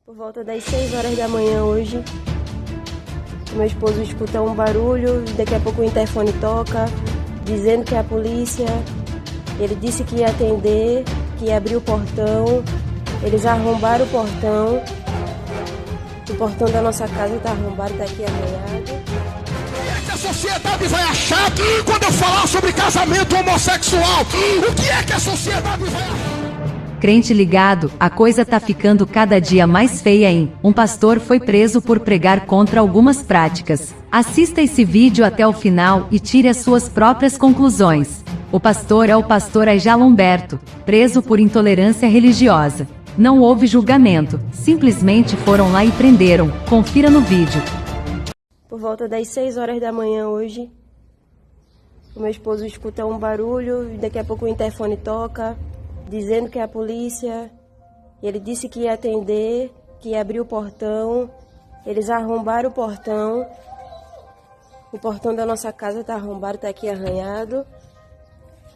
Por volta das 6 horas da manhã hoje, meu esposo escuta um barulho, daqui a pouco o interfone toca, dizendo que é a polícia. Ele disse que ia atender, que ia abrir o portão. Eles arrombaram o portão da nossa casa está arrombado, está aqui arranhado. O que a sociedade vai achar quando eu falar sobre casamento homossexual? O que é que a sociedade vai achar? Crente ligado, a coisa tá ficando cada dia mais feia, hein? Um pastor foi preso por pregar contra algumas práticas. Assista esse vídeo até o final e tire as suas próprias conclusões. O pastor é o pastor Ajala Humberto, preso por intolerância religiosa. Não houve julgamento, simplesmente foram lá e prenderam. Confira no vídeo. Por volta das 6 horas da manhã hoje, o meu esposo escuta um barulho, daqui a pouco o interfone toca, dizendo que é a polícia. Ele disse que ia atender, que ia abrir o portão. Eles arrombaram o portão. O portão da nossa casa está arrombado, está aqui arranhado.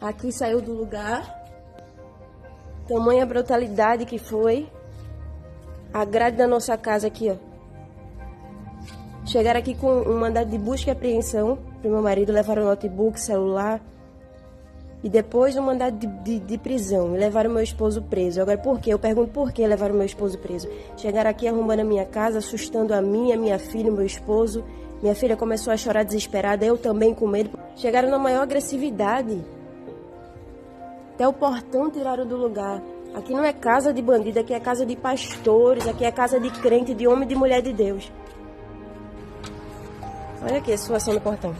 Aqui saiu do lugar. Tamanha brutalidade que foi. A grade da nossa casa aqui, ó. Chegaram aqui com um mandado de busca e apreensão para o meu marido, levaram o notebook, celular. E depois um mandado de prisão, e levaram meu esposo preso. Agora, por quê? Eu pergunto por que levaram meu esposo preso. Chegaram aqui arrombando a minha casa, assustando a minha filha, meu esposo. Minha filha começou a chorar desesperada, eu também com medo. Chegaram na maior agressividade. Até o portão tiraram do lugar. Aqui não é casa de bandido, aqui é casa de pastores, aqui é casa de crente, de homem e de mulher de Deus. Olha aqui a situação do portão.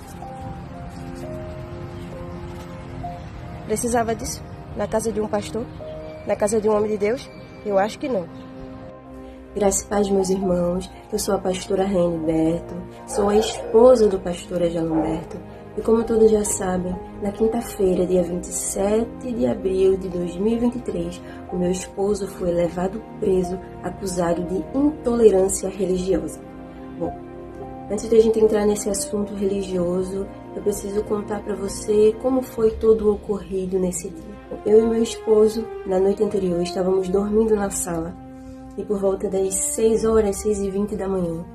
Precisava disso? Na casa de um pastor? Na casa de um homem de Deus? Eu acho que não. Graças a paz, meus irmãos. Eu sou a pastora Raine Berto, sou a esposa do pastor Ajala Humberto. E como todos já sabem, na quinta-feira, dia 27 de abril de 2023, o meu esposo foi levado preso, acusado de intolerância religiosa. Bom, antes de a gente entrar nesse assunto religioso, eu preciso contar para você como foi todo o ocorrido nesse dia. Eu e meu esposo, na noite anterior, estávamos dormindo na sala e por volta das 6 horas, 6h20 da manhã,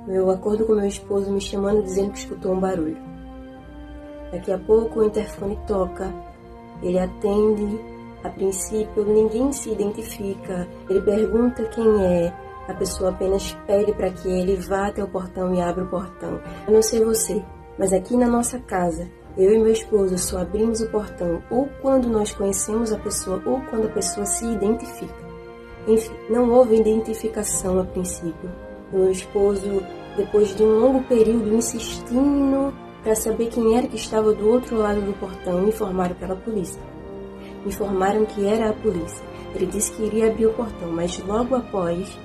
eu acordo com meu esposo me chamando dizendo que escutou um barulho. Daqui a pouco o interfone toca, ele atende, a princípio ninguém se identifica, ele pergunta quem é. A pessoa apenas pede para que ele vá até o portão e abra o portão. Eu não sei você, mas aqui na nossa casa, eu e meu esposo só abrimos o portão ou quando nós conhecemos a pessoa ou quando a pessoa se identifica. Enfim, não houve identificação a princípio. Meu esposo, depois de um longo período insistindo para saber quem era que estava do outro lado do portão, me informaram pela polícia. Me informaram que era a polícia. Ele disse que iria abrir o portão, mas logo após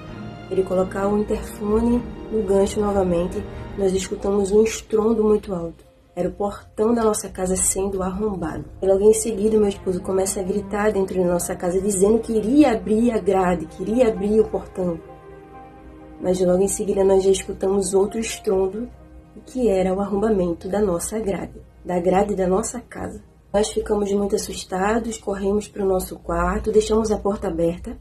ele colocar o interfone no gancho novamente, nós escutamos um estrondo muito alto. Era o portão da nossa casa sendo arrombado. E logo em seguida, meu esposo começa a gritar dentro da nossa casa, dizendo que iria abrir a grade, que iria abrir o portão. Mas logo em seguida, nós já escutamos outro estrondo, que era o arrombamento da nossa grade, da grade da nossa casa. Nós ficamos muito assustados, corremos para o nosso quarto, deixamos a porta aberta,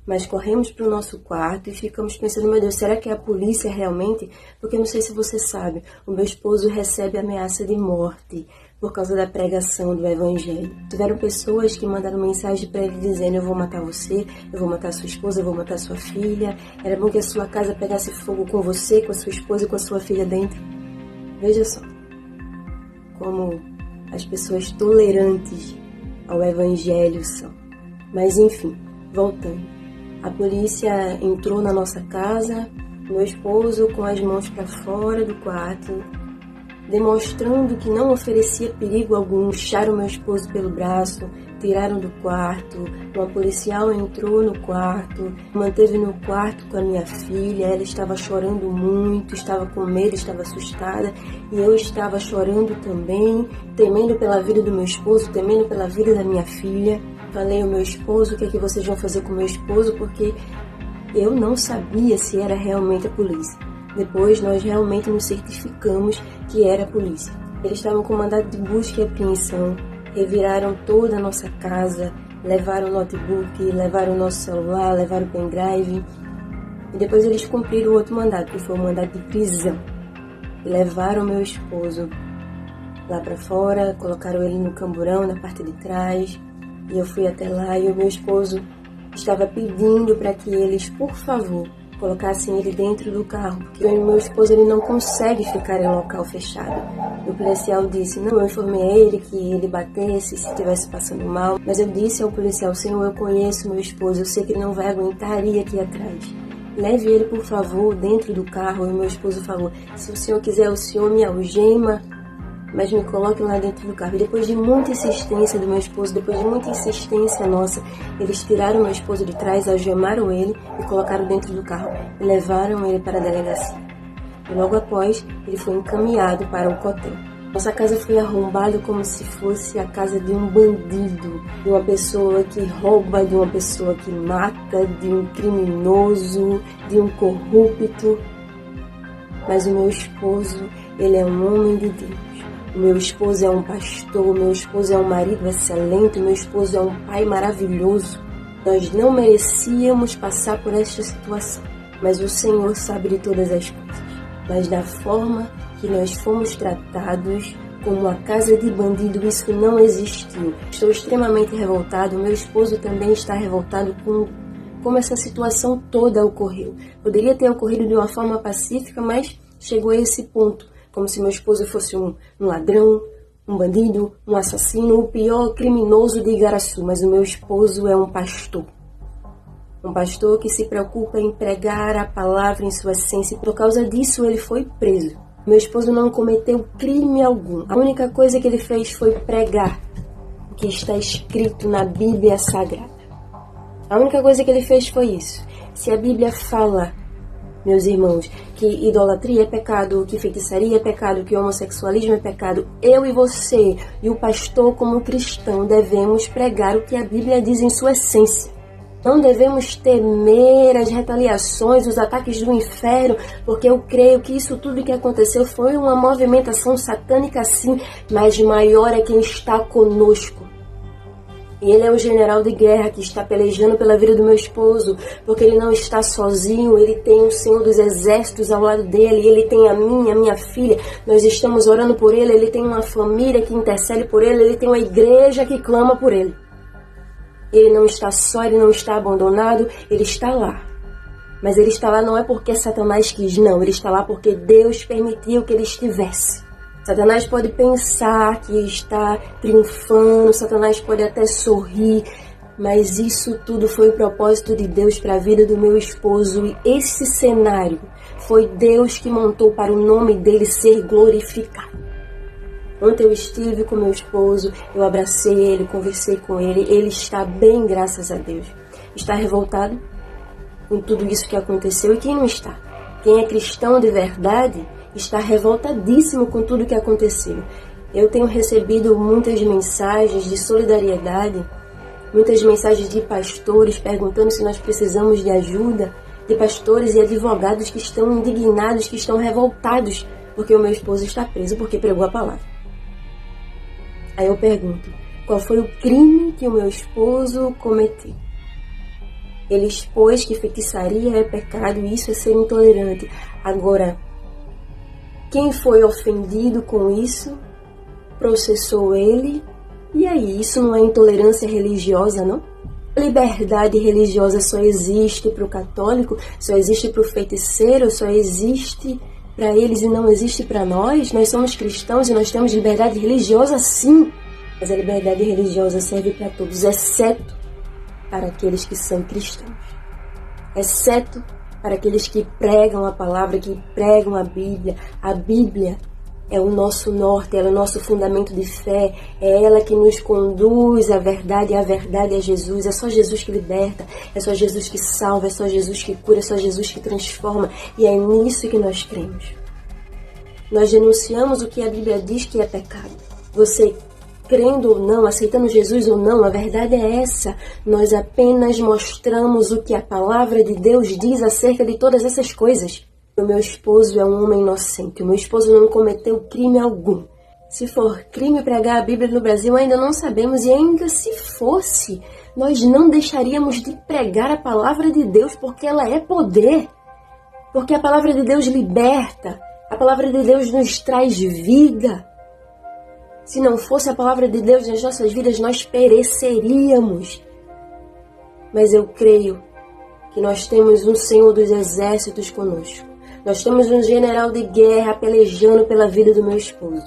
mas corremos para o nosso quarto e ficamos pensando, meu Deus, será que é a polícia realmente? Porque não sei se você sabe, o meu esposo recebe ameaça de morte por causa da pregação do Evangelho. Tiveram pessoas que mandaram mensagem para ele dizendo, eu vou matar você, eu vou matar sua esposa, eu vou matar sua filha. Era bom que a sua casa pegasse fogo com você, com a sua esposa e com a sua filha dentro. Veja só, como as pessoas tolerantes ao Evangelho são. Mas enfim, voltando. A polícia entrou na nossa casa, meu esposo com as mãos para fora do quarto, demonstrando que não oferecia perigo algum, puxaram meu esposo pelo braço, tiraram do quarto. Uma policial entrou no quarto, manteve no quarto com a minha filha, ela estava chorando muito, estava com medo, estava assustada, e eu estava chorando também, temendo pela vida do meu esposo, temendo pela vida da minha filha. Falei ao meu esposo, o que é que vocês vão fazer com o meu esposo, porque eu não sabia se era realmente a polícia. Depois nós realmente nos certificamos que era a polícia. Eles estavam com mandado de busca e apreensão, reviraram toda a nossa casa, levaram o notebook, levaram o nosso celular, levaram o pendrive. E depois eles cumpriram o outro mandato, que foi o mandato de prisão. E levaram meu esposo lá para fora, colocaram ele no camburão, na parte de trás. E eu fui até lá e o meu esposo estava pedindo para que eles, por favor, colocassem ele dentro do carro, porque o meu esposo ele não consegue ficar em local fechado. O policial disse, não, eu informei a ele que ele batesse se estivesse passando mal, mas eu disse ao policial, Senhor, eu conheço meu esposo, eu sei que ele não vai aguentar ir aqui atrás. Leve ele, por favor, dentro do carro. E o meu esposo falou, se o senhor quiser, o senhor me algema, mas me coloquem lá dentro do carro. E depois de muita insistência do meu esposo, depois de muita insistência nossa, eles tiraram meu esposo de trás, algemaram ele e colocaram dentro do carro e levaram ele para a delegacia. E logo após, ele foi encaminhado para o cotel. Nossa casa foi arrombada como se fosse a casa de um bandido, de uma pessoa que rouba, de uma pessoa que mata, de um criminoso, de um corrupto. Mas o meu esposo, ele é um homem de Deus. O meu esposo é um pastor, o meu esposo é um marido excelente, o meu esposo é um pai maravilhoso. Nós não merecíamos passar por esta situação, mas o Senhor sabe de todas as coisas. Mas da forma que nós fomos tratados como uma casa de bandido, isso não existiu. Estou extremamente revoltado, meu esposo também está revoltado com como essa situação toda ocorreu. Poderia ter ocorrido de uma forma pacífica, mas chegou a esse ponto. Como se meu esposo fosse um ladrão, um bandido, um assassino, o pior criminoso de Igaraçu. Mas o meu esposo é um pastor. Um pastor que se preocupa em pregar a palavra em sua essência. Por causa disso, ele foi preso. Meu esposo não cometeu crime algum. A única coisa que ele fez foi pregar o que está escrito na Bíblia Sagrada. A única coisa que ele fez foi isso. Se a Bíblia fala, meus irmãos, que idolatria é pecado, que feitiçaria é pecado, que homossexualismo é pecado, eu e você e o pastor como cristão devemos pregar o que a Bíblia diz em sua essência. Não devemos temer as retaliações, os ataques do inferno, porque eu creio que isso tudo que aconteceu foi uma movimentação satânica sim, mas maior é quem está conosco. E ele é o general de guerra que está pelejando pela vida do meu esposo, porque ele não está sozinho, ele tem o Senhor dos Exércitos ao lado dele, ele tem a minha filha, nós estamos orando por ele, ele tem uma família que intercede por ele, ele tem uma igreja que clama por ele. Ele não está só, ele não está abandonado, ele está lá. Mas ele está lá não é porque Satanás quis, não, ele está lá porque Deus permitiu que ele estivesse. Satanás pode pensar que está triunfando, Satanás pode até sorrir, mas isso tudo foi o propósito de Deus para a vida do meu esposo. E esse cenário foi Deus que montou para o nome dele ser glorificado. Ontem eu estive com meu esposo, eu abracei ele, conversei com ele, ele está bem, graças a Deus. Está revoltado com tudo isso que aconteceu, e quem não está? Quem é cristão de verdade está revoltadíssimo com tudo que aconteceu. Eu tenho recebido muitas mensagens de solidariedade, muitas mensagens de pastores perguntando se nós precisamos de ajuda, de pastores e advogados que estão indignados, que estão revoltados porque o meu esposo está preso porque pregou a palavra. Aí eu pergunto, qual foi o crime que o meu esposo cometeu? Ele expôs que feitiçaria é pecado e isso é ser intolerante. Agora, quem foi ofendido com isso, processou ele, e aí, isso não é intolerância religiosa, não? Liberdade religiosa só existe para o católico, só existe para o feiticeiro, só existe para eles e não existe para nós? Nós somos cristãos e nós temos liberdade religiosa sim, mas a liberdade religiosa serve para todos, exceto para aqueles que são cristãos, exceto para aqueles que pregam a palavra, que pregam a Bíblia. A Bíblia é o nosso norte, ela é o nosso fundamento de fé, é ela que nos conduz à verdade, e a verdade é Jesus. É só Jesus que liberta, é só Jesus que salva, é só Jesus que cura, é só Jesus que transforma, e é nisso que nós cremos. Nós denunciamos o que a Bíblia diz que é pecado. Você crendo ou não, aceitando Jesus ou não, a verdade é essa. Nós apenas mostramos o que a palavra de Deus diz acerca de todas essas coisas. O meu esposo é um homem inocente. O meu esposo não cometeu crime algum. Se for crime pregar a Bíblia no Brasil, ainda não sabemos. E ainda se fosse, nós não deixaríamos de pregar a palavra de Deus, porque ela é poder. Porque a palavra de Deus liberta, a palavra de Deus nos traz vida. Se não fosse a palavra de Deus nas nossas vidas, nós pereceríamos. Mas eu creio que nós temos um Senhor dos Exércitos conosco. Nós temos um general de guerra pelejando pela vida do meu esposo.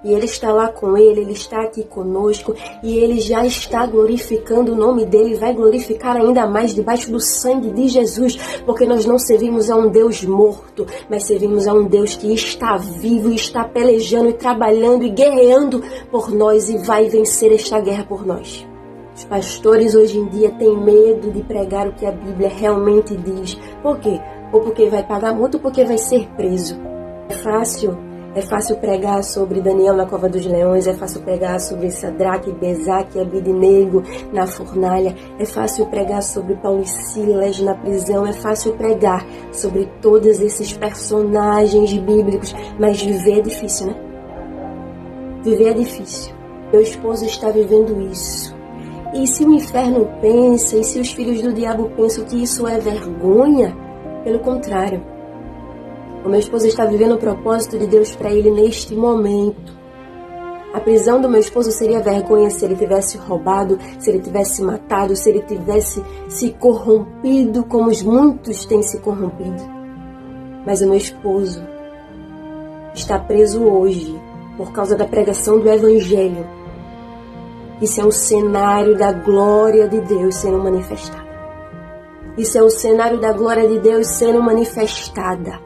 E Ele está lá com ele está aqui conosco, e Ele já está glorificando o nome dEle, vai glorificar ainda mais debaixo do sangue de Jesus, porque nós não servimos a um Deus morto, mas servimos a um Deus que está vivo, e está pelejando e trabalhando e guerreando por nós, e vai vencer esta guerra por nós. Os pastores hoje em dia têm medo de pregar o que a Bíblia realmente diz. Por quê? Ou porque vai pagar muito, ou porque vai ser preso. É fácil pregar sobre Daniel na cova dos leões, é fácil pregar sobre Sadraque, Mesaque e Abednego na fornalha, é fácil pregar sobre Paulo e Silas na prisão, é fácil pregar sobre todos esses personagens bíblicos, mas viver é difícil, né? Viver é difícil. Meu esposo está vivendo isso. E se o inferno pensa, e se os filhos do diabo pensam que isso é vergonha, pelo contrário. O meu esposo está vivendo o propósito de Deus para ele neste momento. A prisão do meu esposo seria vergonha se ele tivesse roubado, se ele tivesse matado, se ele tivesse se corrompido, como muitos têm se corrompido. Mas o meu esposo está preso hoje por causa da pregação do Evangelho. Isso é um cenário da glória de Deus sendo manifestada. Isso é o cenário da glória de Deus sendo manifestada.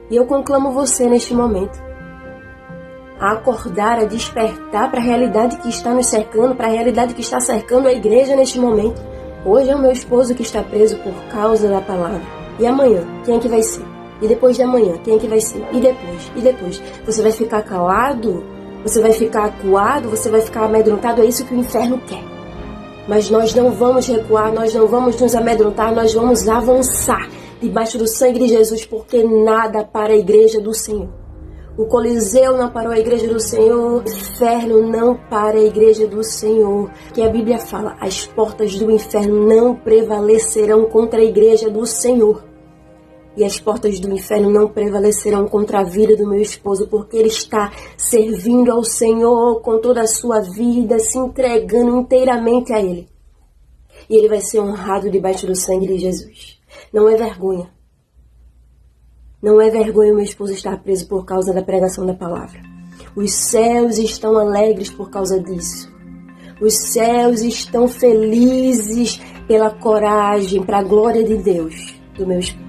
E eu conclamo você neste momento a acordar, a despertar para a realidade que está nos cercando, para a realidade que está cercando a igreja neste momento. Hoje é o meu esposo que está preso por causa da palavra. E amanhã, quem é que vai ser? E depois de amanhã, quem é que vai ser? E depois? E depois? Você vai ficar calado? Você vai ficar acuado? Você vai ficar amedrontado? É isso que o inferno quer. Mas nós não vamos recuar, nós não vamos nos amedrontar, nós vamos avançar debaixo do sangue de Jesus, porque nada para a igreja do Senhor. O Coliseu não parou a igreja do Senhor, o inferno não para a igreja do Senhor. Que a Bíblia fala, as portas do inferno não prevalecerão contra a igreja do Senhor. E as portas do inferno não prevalecerão contra a vida do meu esposo, porque ele está servindo ao Senhor com toda a sua vida, se entregando inteiramente a Ele. E ele vai ser honrado debaixo do sangue de Jesus. Não é vergonha. Não é vergonha o meu esposo estar preso por causa da pregação da palavra. Os céus estão alegres por causa disso. Os céus estão felizes pela coragem, para a glória de Deus, do meu esposo.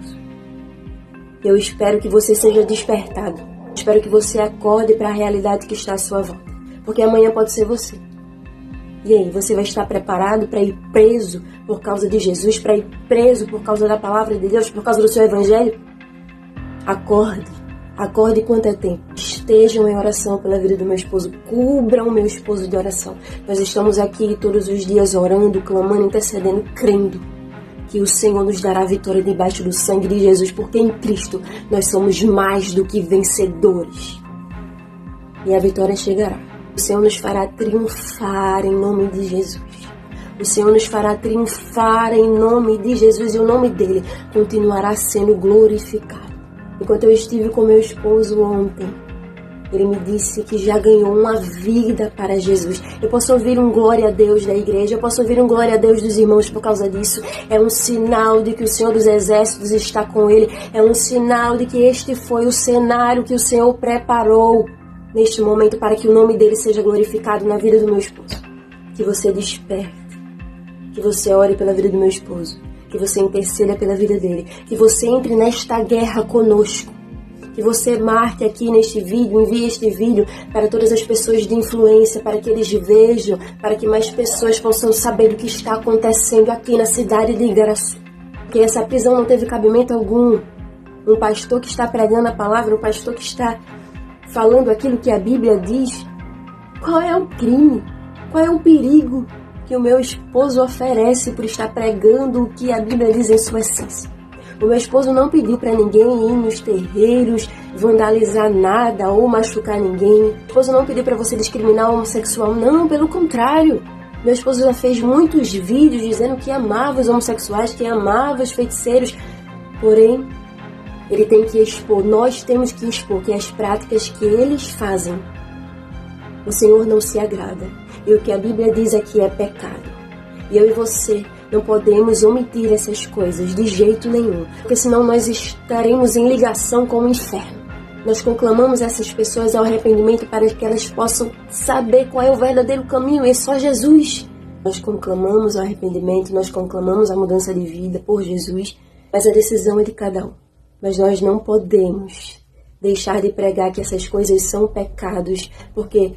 Eu espero que você seja despertado. Espero que você acorde para a realidade que está à sua volta. Porque amanhã pode ser você. E aí, você vai estar preparado para ir preso por causa de Jesus, para ir preso por causa da palavra de Deus, por causa do seu evangelho? Acorde. Acorde quanto é tempo. Estejam em oração pela vida do meu esposo. Cubram o meu esposo de oração. Nós estamos aqui todos os dias orando, clamando, intercedendo, crendo que o Senhor nos dará vitória debaixo do sangue de Jesus, porque em Cristo nós somos mais do que vencedores. E a vitória chegará. O Senhor nos fará triunfar em nome de Jesus. O Senhor nos fará triunfar em nome de Jesus, e o nome dele continuará sendo glorificado. Enquanto eu estive com meu esposo ontem, ele me disse que já ganhou uma vida para Jesus. Eu posso ouvir um glória a Deus da igreja, eu posso ouvir um glória a Deus dos irmãos por causa disso. É um sinal de que o Senhor dos Exércitos está com ele. É um sinal de que este foi o cenário que o Senhor preparou neste momento para que o nome dele seja glorificado na vida do meu esposo. Que você desperte, que você ore pela vida do meu esposo, que você interceda pela vida dele, que você entre nesta guerra conosco, que você marque aqui neste vídeo, envie este vídeo para todas as pessoas de influência, para que eles vejam, para que mais pessoas possam saber do que está acontecendo aqui na cidade de Igaraçu. Porque essa prisão não teve cabimento algum. Um pastor que está pregando a palavra, um pastor que está falando aquilo que a Bíblia diz, qual é o crime? Qual é o perigo que o meu esposo oferece por estar pregando o que a Bíblia diz em sua essência? O meu esposo não pediu para ninguém ir nos terreiros, vandalizar nada ou machucar ninguém. O esposo não pediu para você discriminar o homossexual, não, pelo contrário. Meu esposo já fez muitos vídeos dizendo que amava os homossexuais, que amava os feiticeiros. Porém, Ele tem que expor, nós temos que expor que as práticas que eles fazem, o Senhor não se agrada. E o que a Bíblia diz aqui é pecado. E eu e você não podemos omitir essas coisas de jeito nenhum, porque senão nós estaremos em ligação com o inferno. Nós conclamamos essas pessoas ao arrependimento para que elas possam saber qual é o verdadeiro caminho, e é só Jesus. Nós conclamamos o arrependimento, nós conclamamos a mudança de vida por Jesus, mas a decisão é de cada um. Mas nós não podemos deixar de pregar que essas coisas são pecados, porque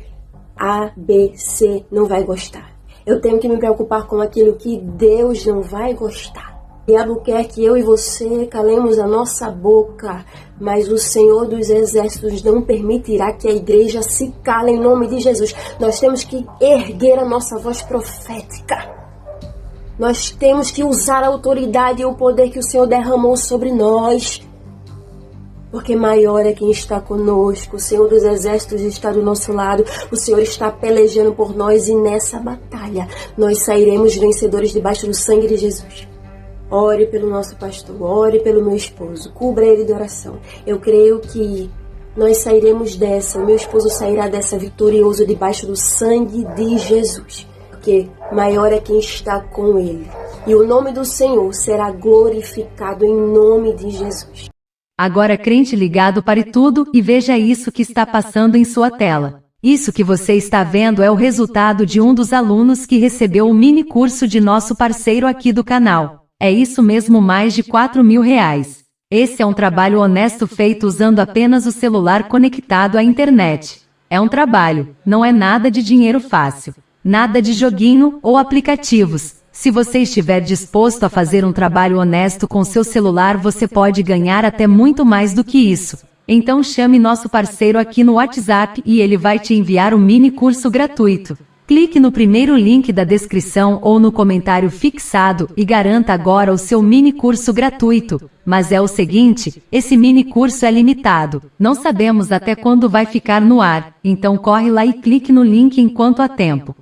A, B, C não vai gostar. Eu tenho que me preocupar com aquilo que Deus não vai gostar. O diabo quer que eu e você calemos a nossa boca, mas o Senhor dos Exércitos não permitirá que a igreja se cale em nome de Jesus. Nós temos que erguer a nossa voz profética. Nós temos que usar a autoridade e o poder que o Senhor derramou sobre nós. Porque maior é quem está conosco, o Senhor dos Exércitos está do nosso lado, o Senhor está pelejando por nós e nessa batalha nós sairemos vencedores debaixo do sangue de Jesus. Ore pelo nosso pastor, ore pelo meu esposo, cubra ele de oração. Eu creio que nós sairemos dessa, meu esposo sairá dessa vitorioso debaixo do sangue de Jesus. Porque maior é quem está com ele. E o nome do Senhor será glorificado em nome de Jesus. Agora, crente ligado, pare tudo e veja isso que está passando em sua tela. Isso que você está vendo é o resultado de um dos alunos que recebeu o mini curso de nosso parceiro aqui do canal. É isso mesmo, mais de R$4.000. Esse é um trabalho honesto feito usando apenas o celular conectado à internet. É um trabalho, não é nada de dinheiro fácil. Nada de joguinho ou aplicativos. Se você estiver disposto a fazer um trabalho honesto com seu celular, você pode ganhar até muito mais do que isso. Então chame nosso parceiro aqui no WhatsApp e ele vai te enviar um mini curso gratuito. Clique no primeiro link da descrição ou no comentário fixado e garanta agora o seu mini curso gratuito. Mas é o seguinte, esse mini curso é limitado. Não sabemos até quando vai ficar no ar, então corre lá e clique no link enquanto há tempo.